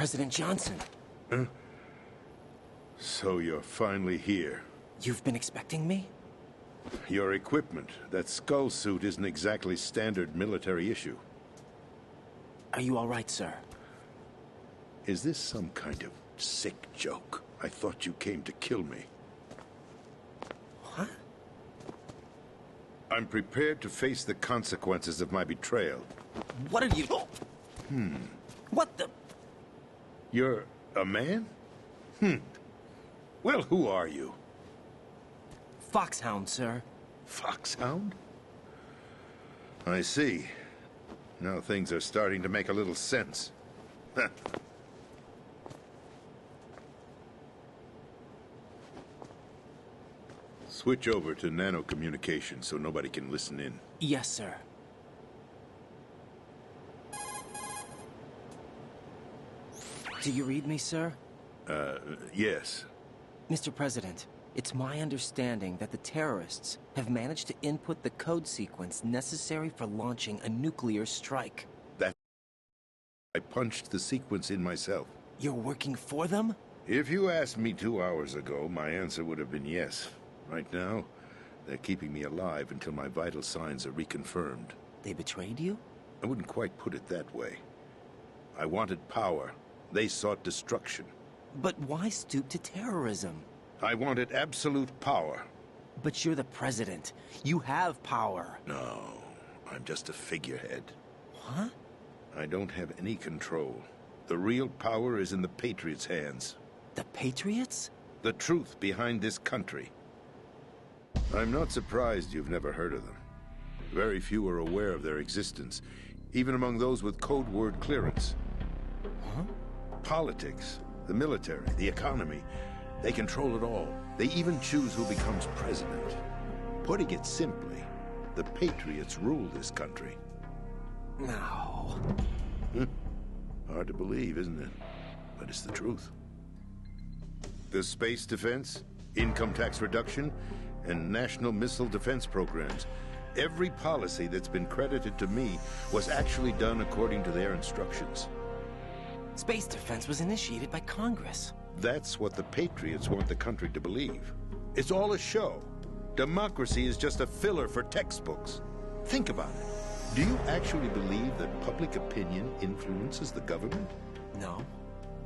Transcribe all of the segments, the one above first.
President Johnson. Huh? So you're finally here. You've been expecting me? Your equipment, that skull suit isn't exactly standard military issue. Are you all right, sir? Is this some kind of sick joke? I thought you came to kill me. What? I'm prepared to face the consequences of my betrayal. What are you... What the... You're a man? Well, who are you? Fox-Hound, sir. Fox-Hound? I see. Now things are starting to make a little sense. Switch over to nano-communication so nobody can listen in. Yes, sir. Do you read me, sir? Yes. Mr. President, it's my understanding that the terrorists have managed to input the code sequence necessary for launching a nuclear strike. I punched the sequence in myself. You're working for them? If you asked me 2 hours ago, my answer would have been yes. Right now, they're keeping me alive until my vital signs are reconfirmed. They betrayed you? I wouldn't quite put it that way. I wanted power. They sought destruction. But why stoop to terrorism? I wanted absolute power. But you're the president. You have power. No, I'm just a figurehead. What? I don't have any control. The real power is in the Patriots' hands. The Patriots? The truth behind this country. I'm not surprised you've never heard of them. Very few are aware of their existence, even among those with code word clearance. Huh? Politics, the military, the economy, they control it all. They even choose who becomes president. Putting it simply, the Patriots rule this country. No. Hard to believe, isn't it? But it's the truth. The space defense, income tax reduction, and national missile defense programs. Every policy that's been credited to me was actually done according to their instructions. Space defense was initiated by Congress. That's what the Patriots want the country to believe. It's all a show. Democracy is just a filler for textbooks. Think about it. Do you actually believe that public opinion influences the government? No.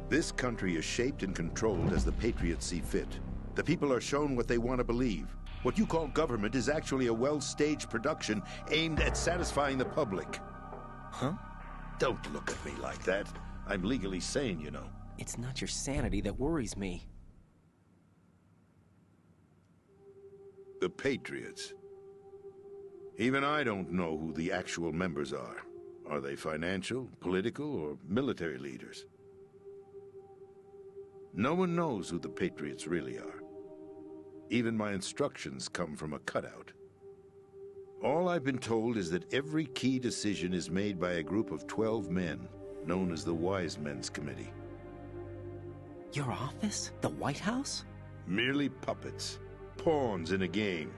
This country is shaped and controlled as the Patriots see fit. The people are shown what they want to believe. What you call government is actually a well-staged production aimed at satisfying the public. Huh? Don't look at me like that. I'm legally sane, you know. It's not your sanity that worries me. The Patriots. Even I don't know who the actual members are. Are they financial, political, or military leaders? No one knows who the Patriots really are. Even my instructions come from a cutout. All I've been told is that every key decision is made by a group of 12 men, known as the Wise Men's Committee. Your office? The White House? Merely puppets, pawns in a game.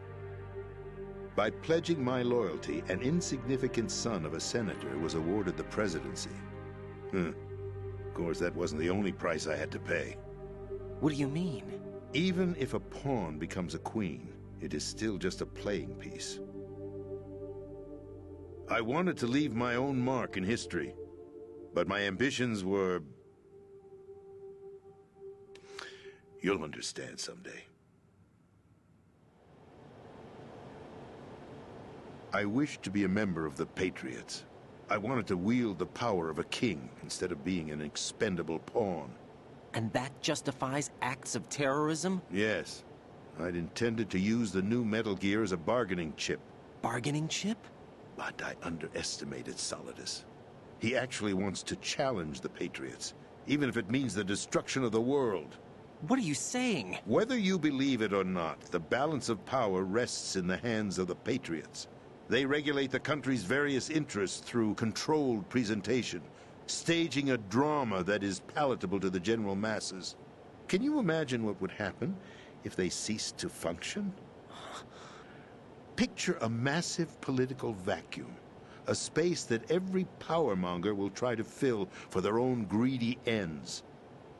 By pledging my loyalty, an insignificant son of a senator was awarded the presidency. Of course, that wasn't the only price I had to pay. What do you mean? Even if a pawn becomes a queen, it is still just a playing piece. I wanted to leave my own mark in history, but my ambitions were... You'll understand someday. I wished to be a member of the Patriots. I wanted to wield the power of a king instead of being an expendable pawn. And that justifies acts of terrorism? Yes. I'd intended to use the new Metal Gear as a bargaining chip. Bargaining chip? But I underestimated Solidus. He actually wants to challenge the Patriots, even if it means the destruction of the world. What are you saying? Whether you believe it or not, the balance of power rests in the hands of the Patriots. They regulate the country's various interests through controlled presentation, staging a drama that is palatable to the general masses. Can you imagine what would happen if they ceased to function? Picture a massive political vacuum, A space that every powermonger will try to fill for their own greedy ends.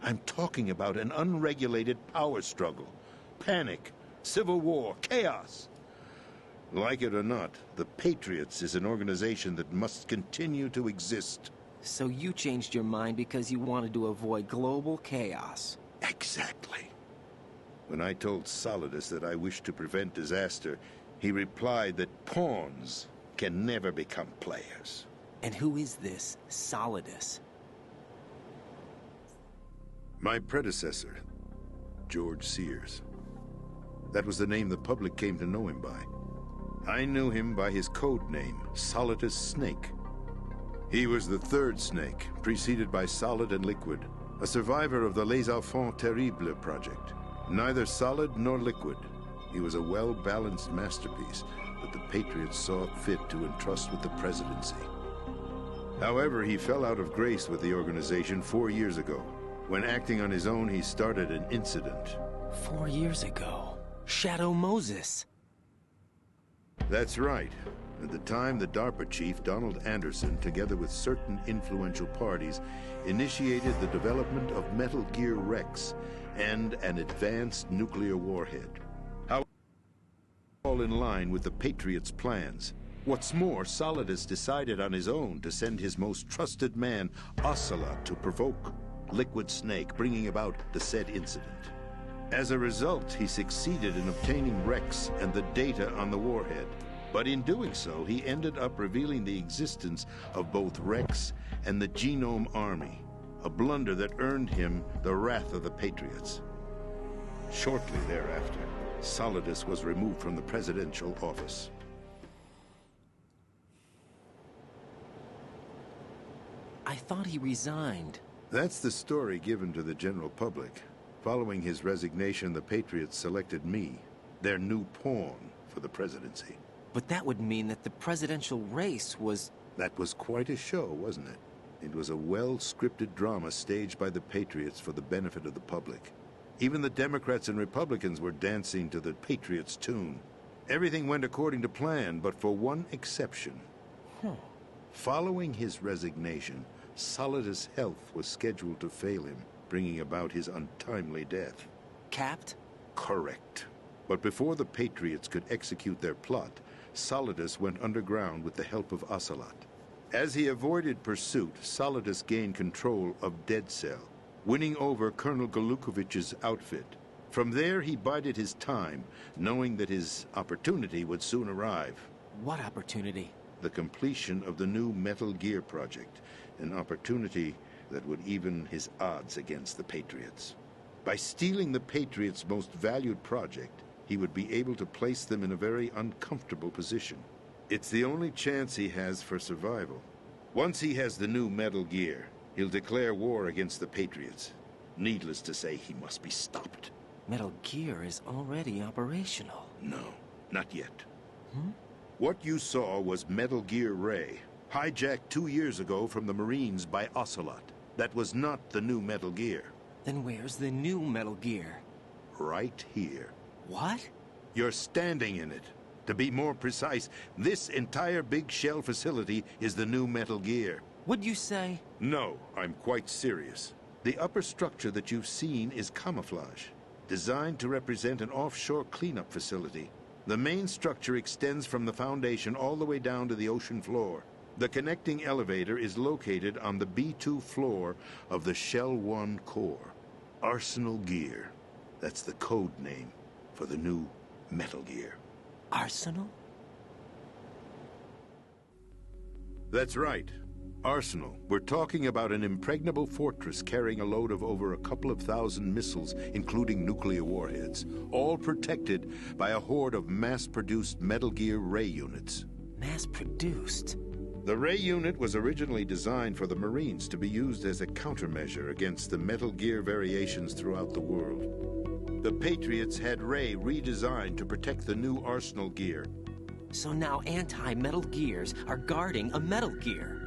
I'm talking about an unregulated power struggle. Panic, civil war, chaos. Like it or not, the Patriots is an organization that must continue to exist. So you changed your mind because you wanted to avoid global chaos. Exactly. When I told Solidus that I wished to prevent disaster, he replied that pawns can never become players. And who is this Solidus? My predecessor, George Sears. That was the name the public came to know him by. I knew him by his code name, Solidus Snake. He was the third Snake, preceded by Solid and Liquid, a survivor of the Les Enfants Terribles project. Neither solid nor liquid, he was a well-balanced masterpiece that the Patriots saw fit to entrust with the presidency. However, he fell out of grace with the organization 4 years ago. When acting on his own, he started an incident. 4 years ago. Shadow Moses. That's right. At the time, the DARPA chief, Donald Anderson, together with certain influential parties, initiated the development of Metal Gear Rex and an advanced nuclear warhead. However, all in line with the Patriots' plans. What's more, Solidus decided on his own to send his most trusted man, Ocelot, to provoke Liquid Snake, bringing about the said incident. As a result, he succeeded in obtaining Rex and the data on the warhead. But in doing so, he ended up revealing the existence of both Rex and the Genome Army, a blunder that earned him the wrath of the Patriots. Shortly thereafter, Solidus was removed from the presidential office. I thought he resigned. That's the story given to the general public. Following his resignation, the Patriots selected me, their new pawn, for the presidency. But that would mean that the presidential race was... That was quite a show, wasn't it? It was a well-scripted drama staged by the Patriots for the benefit of the public. Even the Democrats and Republicans were dancing to the Patriots' tune. Everything went according to plan, but for one exception. Following his resignation, Solidus' health was scheduled to fail him, bringing about his untimely death. Capped? Correct. But before the Patriots could execute their plot, Solidus went underground with the help of Ocelot. As he avoided pursuit, Solidus gained control of Dead Cell, winning over Colonel Golukovich's outfit. From there, he bided his time, knowing that his opportunity would soon arrive. What opportunity? The completion of the new Metal Gear project, an opportunity that would even his odds against the Patriots. By stealing the Patriots' most valued project, he would be able to place them in a very uncomfortable position. It's the only chance he has for survival. Once he has the new Metal Gear, he'll declare war against the Patriots. Needless to say, he must be stopped. Metal Gear is already operational. No, not yet. What you saw was Metal Gear Ray, hijacked 2 years ago from the Marines by Ocelot. That was not the new Metal Gear. Then where's the new Metal Gear? Right here. What? You're standing in it. To be more precise, this entire big shell facility is the new Metal Gear. What'd you say? No, I'm quite serious. The upper structure that you've seen is camouflage, designed to represent an offshore cleanup facility. The main structure extends from the foundation all the way down to the ocean floor. The connecting elevator is located on the B2 floor of the Shell 1 core. Arsenal Gear. That's the code name for the new Metal Gear. Arsenal? That's right. Arsenal. We're talking about an impregnable fortress carrying a load of over a couple of thousand missiles, including nuclear warheads, all protected by a horde of mass-produced Metal Gear Ray units. Mass-produced? The Ray unit was originally designed for the Marines to be used as a countermeasure against the Metal Gear variations throughout the world. The Patriots had Ray redesigned to protect the new Arsenal Gear. So now anti-Metal Gears are guarding a Metal Gear.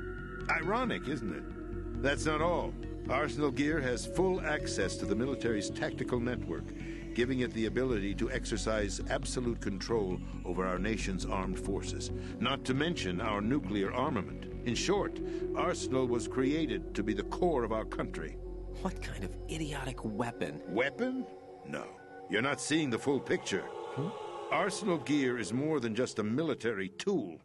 Ironic, isn't it? That's not all. Arsenal Gear has full access to the military's tactical network, giving it the ability to exercise absolute control over our nation's armed forces, not to mention our nuclear armament. In short, Arsenal was created to be the core of our country. What kind of idiotic weapon? Weapon? No. You're not seeing the full picture. Arsenal gear is more than just a military tool.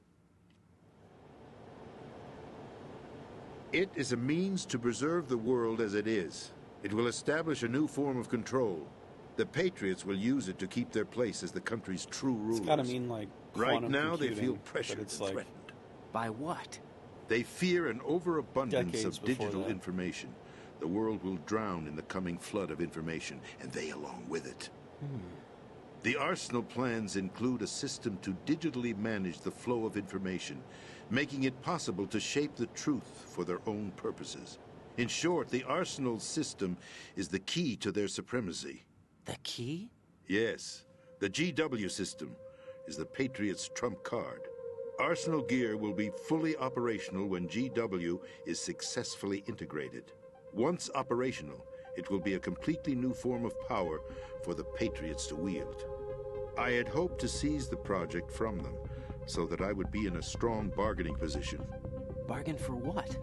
It is a means to preserve the world as it is. It will establish a new form of control. The Patriots will use it to keep their place as the country's true rulers. It's gotta mean like right now computing, they feel pressured and like threatened. By what? They fear an overabundance decades of digital that. information. The world will drown in the coming flood of information, and they along with it. The Arsenal plans include a system to digitally manage the flow of information, making it possible to shape the truth for their own purposes. In short, the Arsenal system is the key to their supremacy. The key? Yes, the GW system is the Patriots' trump card. Arsenal gear will be fully operational when GW is successfully integrated. Once operational, it will be a completely new form of power for the Patriots to wield. I had hoped to seize the project from them, so that I would be in a strong bargaining position. Bargain for what?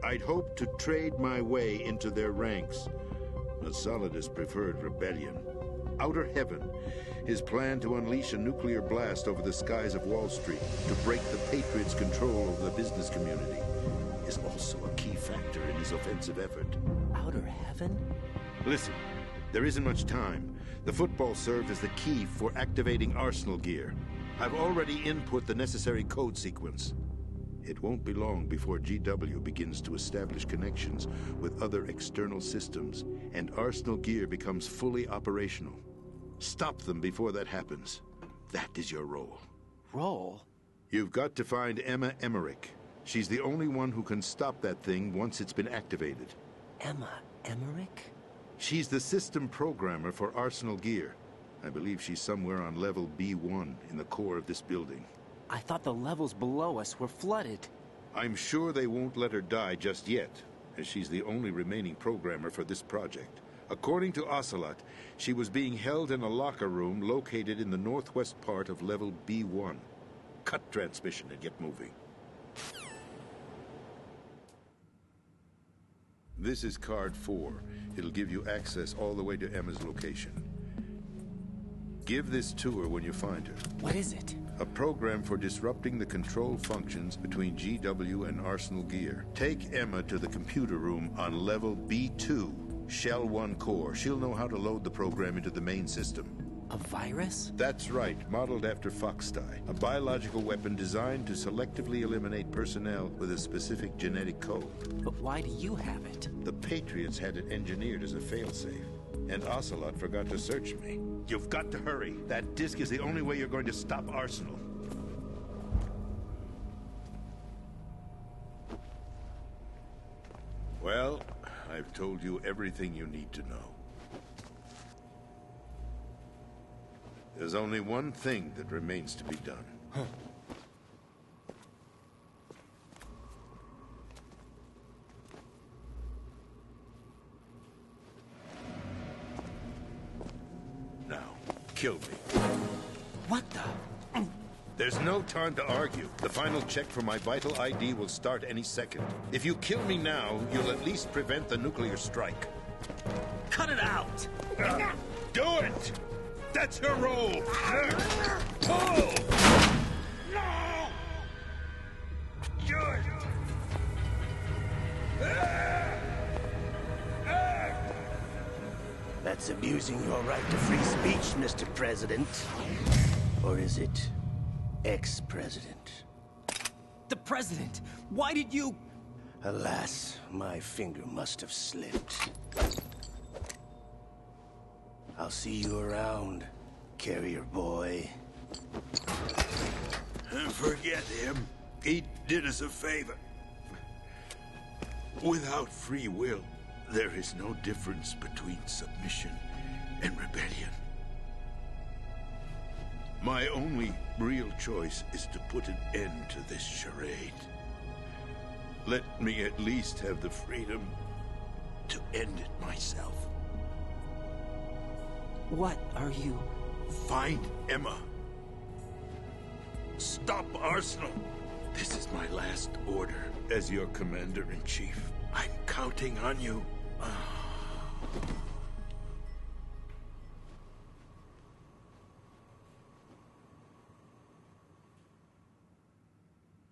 I'd hoped to trade my way into their ranks. But Solidus preferred rebellion. Outer Heaven, his plan to unleash a nuclear blast over the skies of Wall Street to break the Patriots' control over the business community, is also a key factor in his offensive effort. Outer Heaven? Listen, there isn't much time. The football served as the key for activating Arsenal gear. I've already input the necessary code sequence. It won't be long before GW begins to establish connections with other external systems, and Arsenal gear becomes fully operational. Stop them before that happens. That is your role. Role? You've got to find Emma Emmerich. She's the only one who can stop that thing once it's been activated. Emma Emmerich? She's the system programmer for Arsenal gear. I believe she's somewhere on level B1 in the core of this building. I thought the levels below us were flooded. I'm sure they won't let her die just yet, as she's the only remaining programmer for this project. According to Ocelot, she was being held in a locker room located in the northwest part of level B1. Cut transmission and get moving. This is card 4. It'll give you access all the way to Emma's location. Give this to her when you find her. What is it? A program for disrupting the control functions between GW and Arsenal gear. Take Emma to the computer room on level B2, Shell 1 core. She'll know how to load the program into the main system. A virus? That's right, modeled after Fox-Hound, a biological weapon designed to selectively eliminate personnel with a specific genetic code. But why do you have it? The Patriots had it engineered as a failsafe, and Ocelot forgot to search me. You've got to hurry. That disk is the only way you're going to stop Arsenal. Well, I've told you everything you need to know. There's only one thing that remains to be done. Now, kill me. What the? There's no time to argue. The final check for my vital ID will start any second. If you kill me now, you'll at least prevent the nuclear strike. Cut it out! Do it! That's your role! Pull! No! Do it! That's abusing your right to free speech, Mr. President. Or is it ex-president? The president! Why did you... Alas, my finger must have slipped. I'll see you around, carrier boy. Forget him. He did us a favor. Without free will, there is no difference between submission and rebellion. My only real choice is to put an end to this charade. Let me at least have the freedom to end it myself. What are you... Find Emma. Stop Arsenal. This is my last order as your commander-in-chief. I'm counting on you.